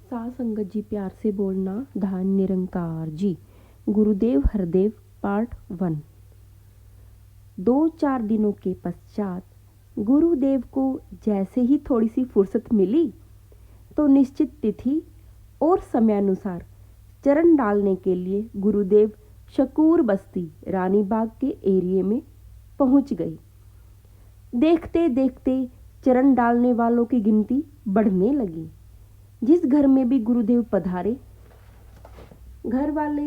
साथ संगत जी, प्यार से बोलना। धन निरंकार जी। गुरुदेव हरदेव पार्ट 1। 2-4 दिनों के पश्चात गुरुदेव को जैसे ही थोड़ी सी फुर्सत मिली तो निश्चित तिथि और समयानुसार चरण डालने के लिए गुरुदेव शकूर बस्ती रानीबाग के एरिया में पहुंच गए। देखते देखते चरण डालने वालों की गिनती बढ़ने लगी। जिस घर में भी गुरुदेव पधारे, घर वाले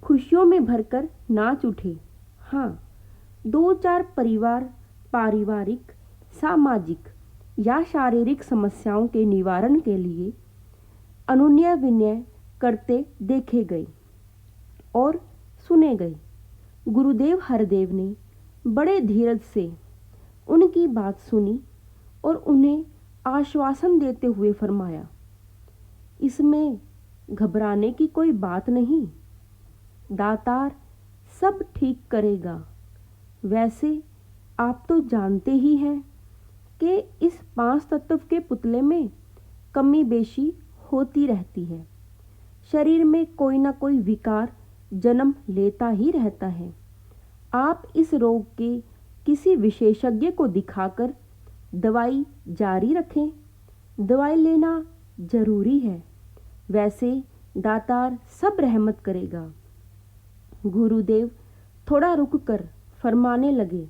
खुशियों में भरकर नाच उठे। हाँ, 2-4 परिवार पारिवारिक, सामाजिक या शारीरिक समस्याओं के निवारण के लिए अनुनय विनय करते देखे गए और सुने गए। गुरुदेव हरदेव ने बड़े धीरज से उनकी बात सुनी और उन्हें आश्वासन देते हुए फरमाया, इसमें घबराने की कोई बात नहीं, दातार सब ठीक करेगा। वैसे आप तो जानते ही हैं कि इस 5 तत्व के पुतले में कमी बेशी होती रहती है। शरीर में कोई ना कोई विकार जन्म लेता ही रहता है। आप इस रोग के किसी विशेषज्ञ को दिखाकर दवाई जारी रखें। दवाई लेना जरूरी है। वैसे दातार सब रहमत करेगा। गुरुदेव थोड़ा रुककर फरमाने लगे,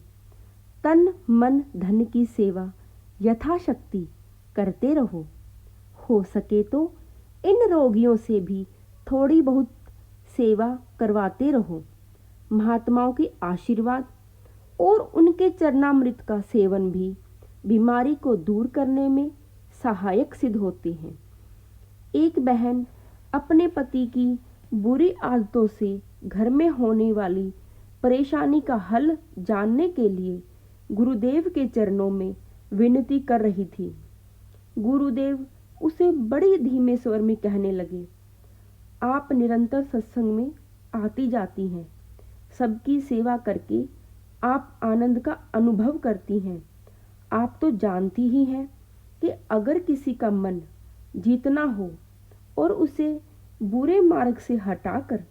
तन मन धन की सेवा यथाशक्ति करते रहो। हो सके तो इन रोगियों से भी थोड़ी बहुत सेवा करवाते रहो। महात्माओं के आशीर्वाद और उनके चरणामृत का सेवन भी बीमारी को दूर करने में सहायक सिद्ध होते हैं। एक बहन अपने पति की बुरी आदतों से घर में होने वाली परेशानी का हल जानने के लिए गुरुदेव के चरणों में विनती कर रही थी। गुरुदेव उसे बड़े धीमे स्वर में कहने लगे, आप निरंतर सत्संग में आती जाती हैं। सबकी सेवा करके आप आनंद का अनुभव करती हैं। आप तो जानती ही हैं कि अगर किसी का मन जीतना हो और उसे बुरे मार्ग से हटाकर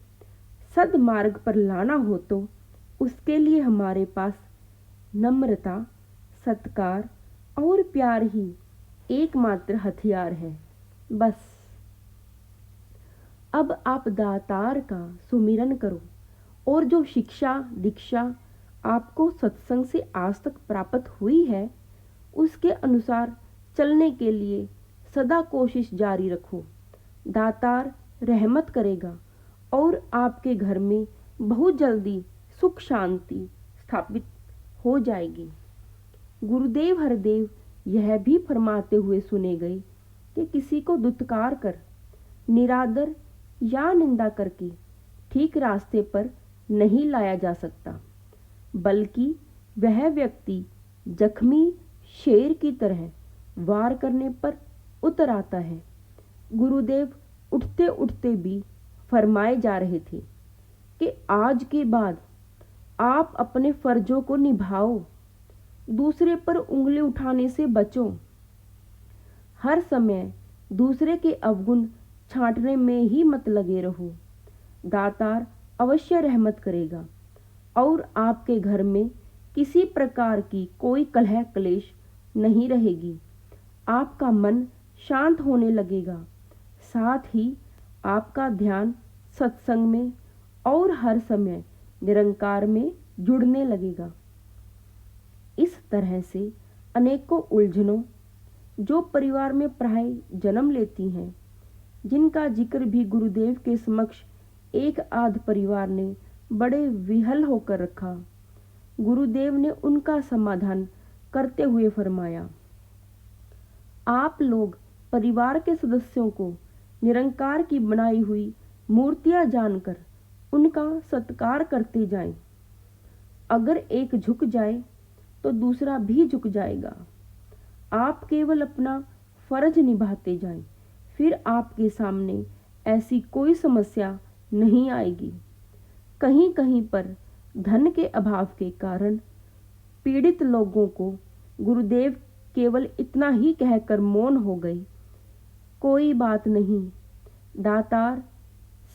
सद्मार्ग पर लाना हो तो उसके लिए हमारे पास नम्रता, सत्कार और प्यार ही एकमात्र हथियार है। बस अब आप दातार का सुमिरन करो और जो शिक्षा दीक्षा आपको सत्संग से आज तक प्राप्त हुई है उसके अनुसार चलने के लिए सदा कोशिश जारी रखो। दातार रहमत करेगा और आपके घर में बहुत जल्दी सुख शांति स्थापित हो जाएगी। गुरुदेव हरदेव यह भी फरमाते हुए सुने गए कि किसी को दुत्कार कर, निरादर या निंदा करके ठीक रास्ते पर नहीं लाया जा सकता, बल्कि वह व्यक्ति जख्मी शेर की तरह वार करने पर उतर आता है। गुरुदेव उठते उठते भी फरमाए जा रहे थे कि आज के बाद आप अपने फर्जों को निभाओ, दूसरे पर उंगली उठाने से बचो। हर समय दूसरे के अवगुण छांटने में ही मत लगे रहो। दातार अवश्य रहमत करेगा और आपके घर में किसी प्रकार की कोई कलह क्लेश नहीं रहेगी। आपका मन शांत होने लगेगा। साथ ही आपका ध्यान सत्संग में और हर समय निरंकार में जुड़ने लगेगा। इस तरह से अनेकों उलझनों जो परिवार में प्राय जन्म लेती हैं, जिनका जिक्र भी गुरुदेव के समक्ष एक आध परिवार ने बड़े विहल होकर रखा, गुरुदेव ने उनका समाधान करते हुए फरमाया, आप लोग परिवार के सदस्यों को निरंकार की बनाई हुई मूर्तियां जानकर उनका सत्कार करते जाएं। अगर एक झुक जाए तो दूसरा भी झुक जाएगा। आप केवल अपना फर्ज निभाते जाएं, फिर आपके सामने ऐसी कोई समस्या नहीं आएगी। कहीं कहीं पर धन के अभाव के कारण पीड़ित लोगों को गुरुदेव केवल इतना ही कहकर मौन हो गए, कोई बात नहीं, दातार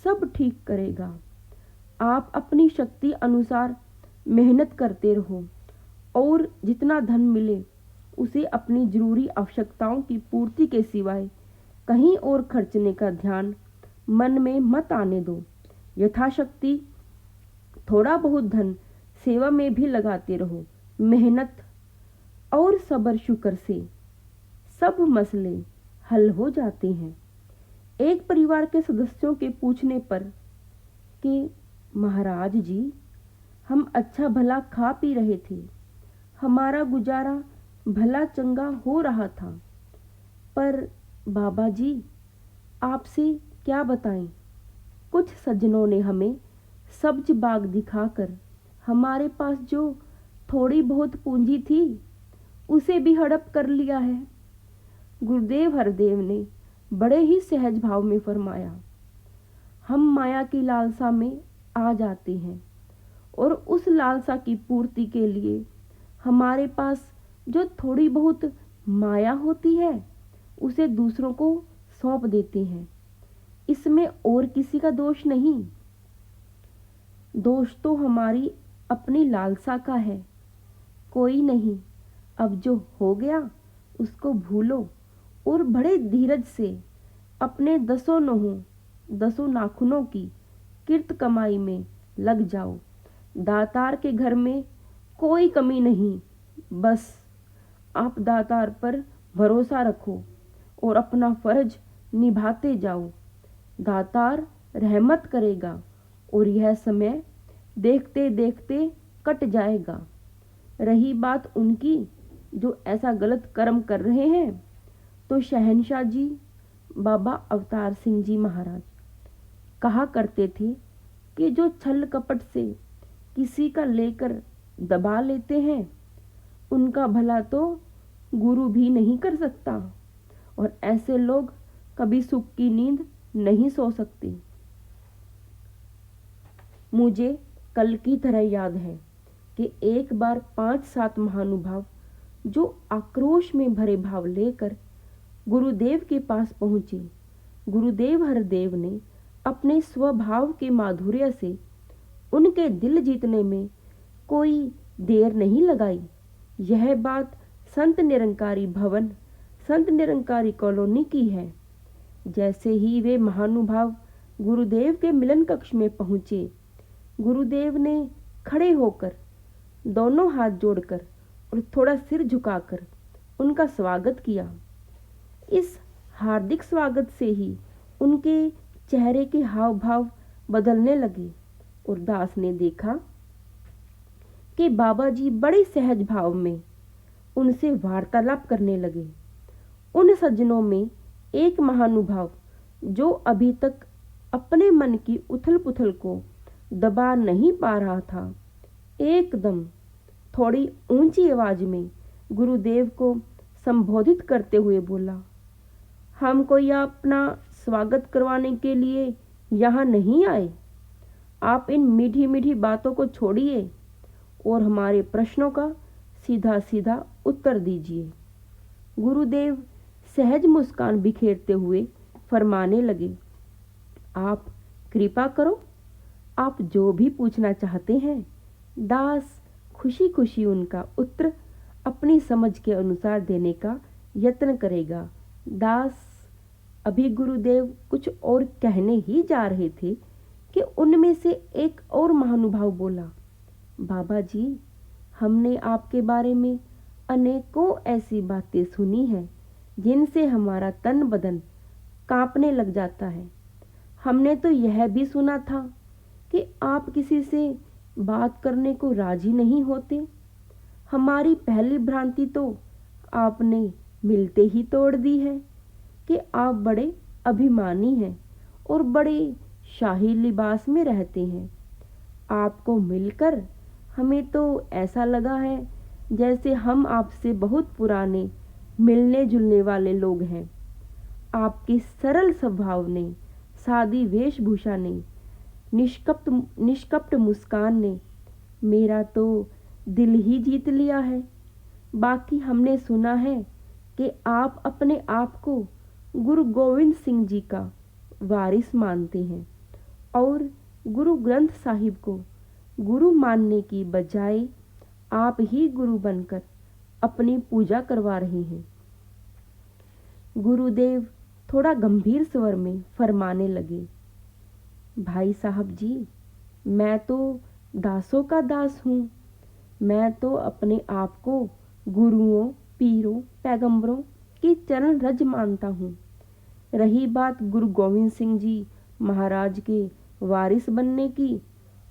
सब ठीक करेगा। आप अपनी शक्ति अनुसार मेहनत करते रहो और जितना धन मिले उसे अपनी जरूरी आवश्यकताओं की पूर्ति के सिवाय कहीं और खर्चने का ध्यान मन में मत आने दो। यथाशक्ति थोड़ा बहुत धन सेवा में भी लगाते रहो। मेहनत और सब्र शुक्र से सब मसले हल हो जाते हैं। एक परिवार के सदस्यों के पूछने पर कि महाराज जी, हम अच्छा भला खा पी रहे थे, हमारा गुजारा भला चंगा हो रहा था, पर बाबा जी आपसे क्या बताएं, कुछ सज्जनों ने हमें सब्ज बाग दिखाकर हमारे पास जो थोड़ी बहुत पूंजी थी उसे भी हड़प कर लिया है। गुरुदेव हरदेव ने बड़े ही सहज भाव में फरमाया, हम माया की लालसा में आ जाते हैं और उस लालसा की पूर्ति के लिए हमारे पास जो थोड़ी बहुत माया होती है उसे दूसरों को सौंप देते हैं। इसमें और किसी का दोष नहीं, दोष तो हमारी अपनी लालसा का है। कोई नहीं, अब जो हो गया उसको भूलो और बड़े धीरज से अपने दसों नाखूनों की किर्त कमाई में लग जाओ। दातार के घर में कोई कमी नहीं, बस आप दातार पर भरोसा रखो और अपना फर्ज निभाते जाओ। दातार रहमत करेगा और यह समय देखते देखते कट जाएगा। रही बात उनकी जो ऐसा गलत कर्म कर रहे हैं, तो शहंशाह जी बाबा अवतार सिंह जी महाराज कहा करते थे कि जो छल कपट से किसी का लेकर दबा लेते हैं उनका भला तो गुरु भी नहीं कर सकता, और ऐसे लोग कभी सुख की नींद नहीं सो सकते। मुझे कल की तरह याद है कि एक बार 5-7 महानुभाव जो आक्रोश में भरे भाव लेकर गुरुदेव के पास पहुंचे। गुरुदेव हरदेव ने अपने स्वभाव के माधुर्य से उनके दिल जीतने में कोई देर नहीं लगाई। यह बात संत निरंकारी भवन, संत निरंकारी कॉलोनी की है। जैसे ही वे महानुभाव गुरुदेव के मिलन कक्ष में पहुंचे, गुरुदेव ने खड़े होकर दोनों हाथ जोड़कर और थोड़ा सिर झुकाकर उनका स्वागत किया। इस हार्दिक स्वागत से ही उनके चेहरे के हाव भाव बदलने लगे और दास ने देखा कि बाबा जी बड़े सहज भाव में उनसे वार्तालाप करने लगे। उन सज्जनों में एक महानुभाव जो अभी तक अपने मन की उथल पुथल को दबा नहीं पा रहा था, एकदम थोड़ी ऊंची आवाज में गुरुदेव को संबोधित करते हुए बोला, हम कोई अपना स्वागत करवाने के लिए यहाँ नहीं आए। आप इन मीठी मीठी बातों को छोड़िए और हमारे प्रश्नों का सीधा सीधा उत्तर दीजिए। गुरुदेव सहज मुस्कान बिखेरते हुए फरमाने लगे, आप कृपा करो, आप जो भी पूछना चाहते हैं। दास खुशी खुशी उनका उत्तर अपनी समझ के अनुसार देने का यत्न करेगा। दास अभी गुरुदेव कुछ और कहने ही जा रहे थे कि उनमें से एक और महानुभाव बोला, बाबा जी, हमने आपके बारे में अनेकों ऐसी बातें सुनी हैं जिनसे हमारा तन बदन कांपने लग जाता है। हमने तो यह भी सुना था कि आप किसी से बात करने को राजी नहीं होते। हमारी पहली भ्रांति तो आपने मिलते ही तोड़ दी है कि आप बड़े अभिमानी हैं और बड़े शाही लिबास में रहते हैं। आपको मिलकर हमें तो ऐसा लगा है जैसे हम आपसे बहुत पुराने मिलने जुलने वाले लोग हैं। आपके सरल स्वभाव ने, सादी वेशभूषा ने, निष्कपट मुस्कान ने मेरा तो दिल ही जीत लिया है। बाकी हमने सुना है कि आप अपने आप को गुरु गोविंद सिंह जी का वारिस मानते हैं और गुरु ग्रंथ साहिब को गुरु मानने की बजाय आप ही गुरु बनकर अपनी पूजा करवा रहे हैं। गुरुदेव थोड़ा गंभीर स्वर में फरमाने लगे, भाई साहब जी, मैं तो दासों का दास हूँ। मैं तो अपने आप को गुरुओं, पीरों, पैगंबरों की चरण रज मानता हूँ। रही बात गुरु गोविंद सिंह जी महाराज के वारिस बनने की,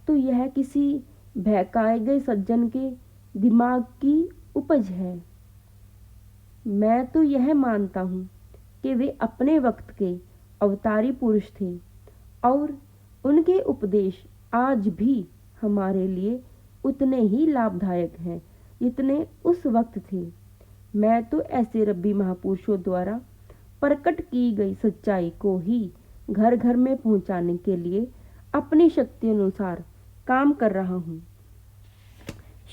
तो यह किसी बहकाए गए सज्जन के दिमाग की उपज है। मैं तो यह मानता हूँ कि वे अपने वक्त के अवतारी पुरुष थे और उनके उपदेश आज भी हमारे लिए उतने ही लाभदायक हैं जितने उस वक्त थे। मैं तो ऐसे रब्बी महापुरुषों द्वारा प्रकट की गई सच्चाई को ही घर घर में पहुंचाने के लिए अपनी शक्ति अनुसार काम कर रहा हूँ।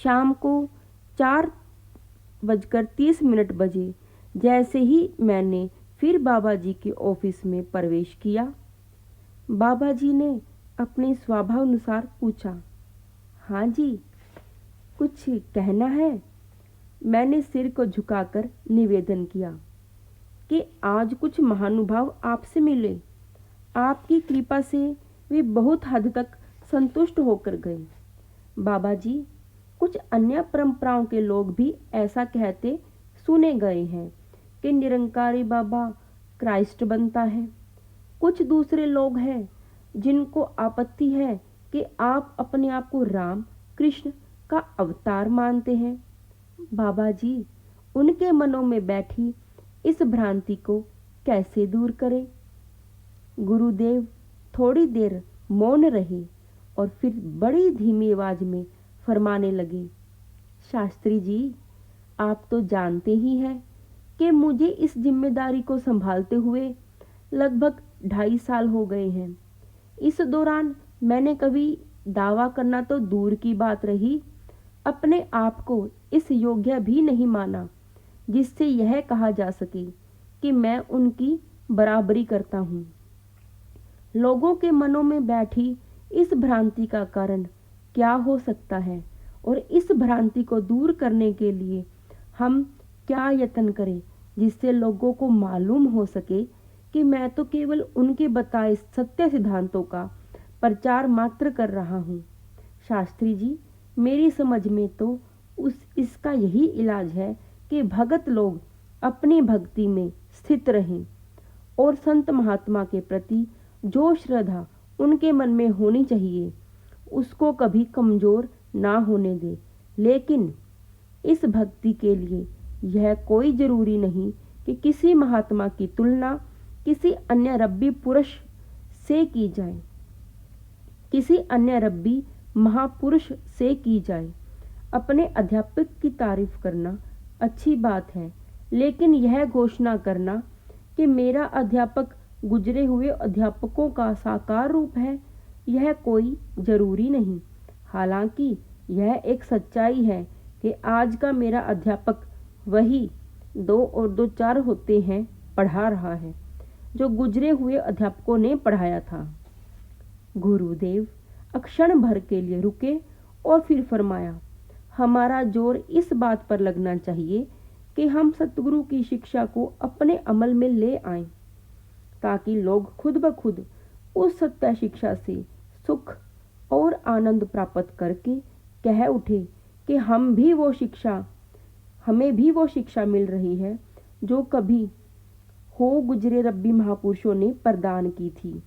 शाम को 4:30 बजे जैसे ही मैंने फिर बाबा जी के ऑफिस में प्रवेश किया, बाबा जी ने अपने स्वभाव अनुसार पूछा, हाँ जी, कुछ कहना है? मैंने सिर को झुकाकर निवेदन किया कि आज कुछ महानुभाव आपसे मिले। आपकी कृपा से वे बहुत हद तक संतुष्ट होकर गए। बाबा जी, कुछ अन्य परंपराओं के लोग भी ऐसा कहते सुने गए हैं कि निरंकारी बाबा क्राइस्ट बनता है। कुछ दूसरे लोग हैं जिनको आपत्ति है कि आप अपने आप को राम कृष्ण का अवतार मानते हैं। बाबा जी, उनके मनों में बैठी इस भ्रांति को कैसे दूर करें? गुरुदेव थोड़ी देर मौन रहे और फिर बड़ी धीमी आवाज में फरमाने लगे, शास्त्री जी, आप तो जानते ही हैं कि मुझे इस जिम्मेदारी को संभालते हुए लगभग 2.5 साल हो गए हैं। इस दौरान मैंने कभी दावा करना तो दूर की बात रही, अपने आप को इस योग्य भी नहीं माना जिससे यह कहा जा सके कि मैं उनकी बराबरी करता हूँ। लोगों के मनों में बैठी इस भ्रांति का कारण क्या हो सकता है और इस भ्रांति को दूर करने के लिए हम क्या यत्न करें जिससे लोगों को मालूम हो सके कि मैं तो केवल उनके बताए सत्य सिद्धांतों का प्रचार मात्र कर रहा हूँ। शास्त्री जी, मेरी समझ में तो इसका यही इलाज है कि भगत लोग अपनी भक्ति में स्थित रहें और संत महात्मा के प्रति जो श्रद्धा उनके मन में होनी चाहिए उसको कभी कमजोर ना होने दे। लेकिन इस भक्ति के लिए यह कोई जरूरी नहीं कि किसी महात्मा की तुलना किसी अन्य रब्बी पुरुष से की जाए, किसी अन्य रब्बी महापुरुष से की जाए। अपने अध्यापक की तारीफ करना अच्छी बात है, लेकिन यह घोषणा करना कि मेरा अध्यापक गुजरे हुए अध्यापकों का साकार रूप है, यह कोई जरूरी नहीं। हालांकि यह एक सच्चाई है कि आज का मेरा अध्यापक वही 2 और 2 4 होते हैं पढ़ा रहा है जो गुजरे हुए अध्यापकों ने पढ़ाया था। गुरुदेव अक्षण भर के लिए रुके और फिर फरमाया, हमारा जोर इस बात पर लगना चाहिए कि हम सतगुरु की शिक्षा को अपने अमल में ले आएं, ताकि लोग खुद ब खुद उस सत्य शिक्षा से सुख और आनंद प्राप्त करके कह उठे कि हमें भी वो शिक्षा मिल रही है जो कभी हो गुजरे रब्बी महापुरुषों ने प्रदान की थी।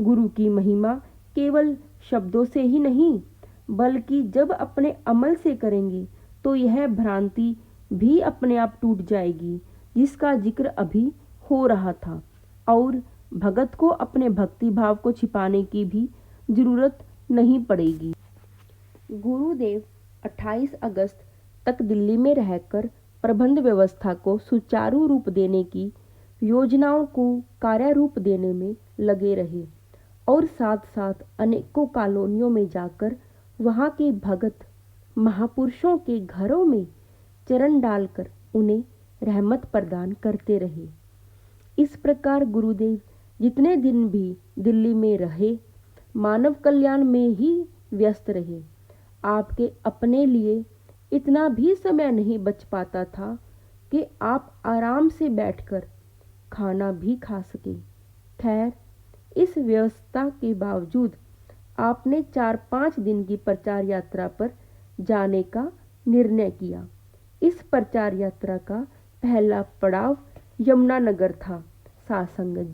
गुरु की महिमा केवल शब्दों से ही नहीं, बल्कि जब अपने अमल से करेंगे तो यह भ्रांति भी अपने आप टूट जाएगी जिसका जिक्र अभी हो रहा था, और भगत को अपने भक्ति भाव को छिपाने की भी जरूरत नहीं पड़ेगी। गुरुदेव 28 अगस्त तक दिल्ली में रहकर प्रबंध व्यवस्था को सुचारू रूप देने की योजनाओं को कार्यारूप देने में लगे रहे और साथ साथ अनेकों कॉलोनियों में जाकर वहाँ के भगत महापुरुषों के घरों में चरण डालकर उन्हें रहमत प्रदान करते रहे। इस प्रकार गुरुदेव जितने दिन भी दिल्ली में रहे, मानव कल्याण में ही व्यस्त रहे। आपके अपने लिए इतना भी समय नहीं बच पाता था कि आप आराम से बैठकर खाना भी खा सके। खैर, इस व्यवस्था के बावजूद आपने 4-5 दिन की प्रचार यात्रा पर जाने का निर्णय किया। इस प्रचार यात्रा का पहला पड़ाव यमुनानगर था। साथ संगत जी,